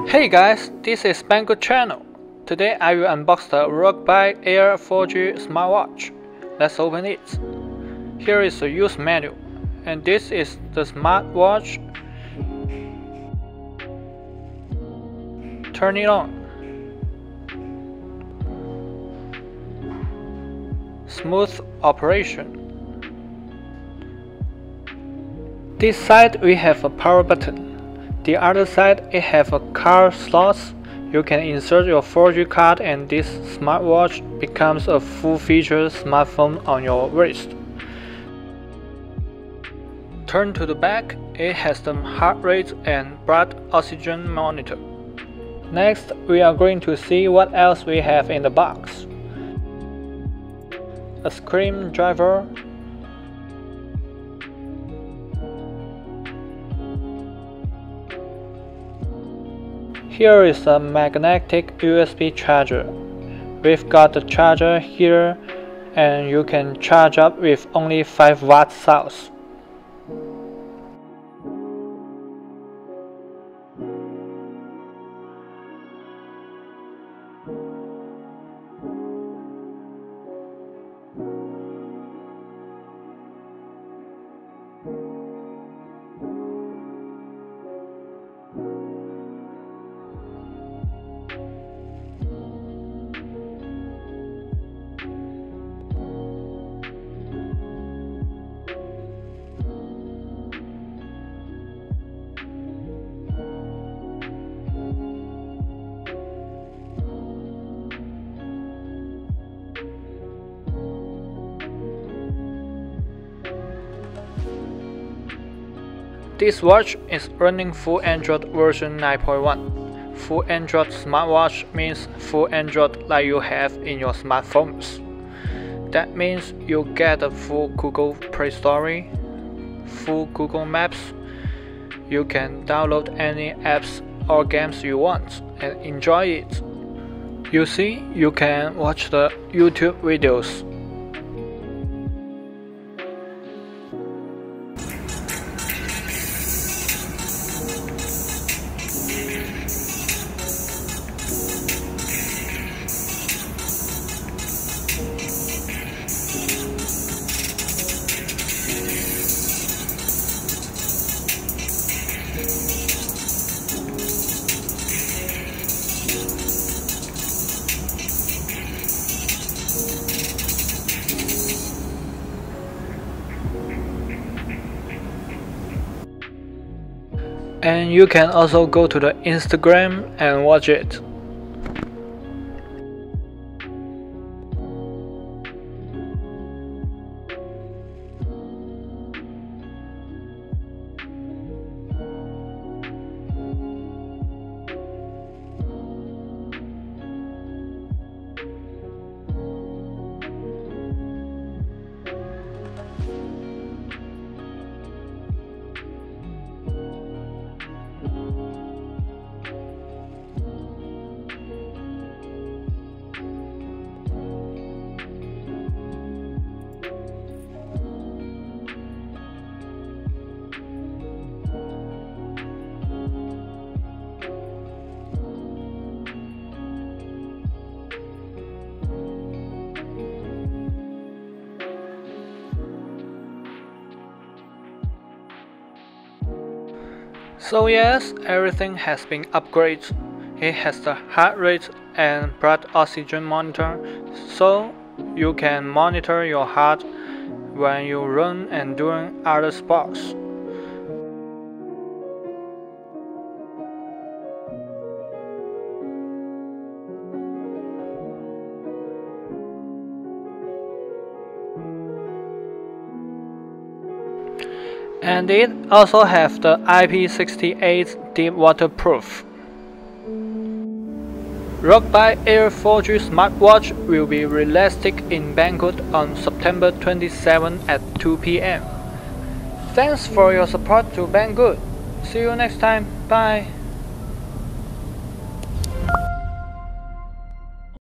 Hey guys, this is Banggood channel. Today I will unbox the Rogbid Air 4G smartwatch. Let's open it. Here is the use manual, and this is the smartwatch. Turn it on. Smooth operation. This side we have a power button. The other side it have a card slots. You can insert your 4G card and this smartwatch becomes a full-featured smartphone on your wrist. Turn to the back, it has the heart rate and blood oxygen monitor. Next, we are going to see what else we have in the box. A screwdriver, here is a magnetic USB charger. We've got the charger here and you can charge up with only 5 watts cells. This watch is running full Android version 9.1. Full Android smartwatch means full Android like you have in your smartphones. That means you get a full Google Play Store, full Google Maps. You can download any apps or games you want and enjoy it. You see, you can watch the YouTube videos. And you can also go to the Instagram and watch it. So yes, everything has been upgraded. It has the heart rate and blood oxygen monitor, so you can monitor your heart when you run and doing other sports. And it also have the IP68 deep waterproof. Rogbid Air 4G smartwatch will be released in Banggood on September 27 at 2 p.m. Thanks for your support to Banggood. See you next time. Bye.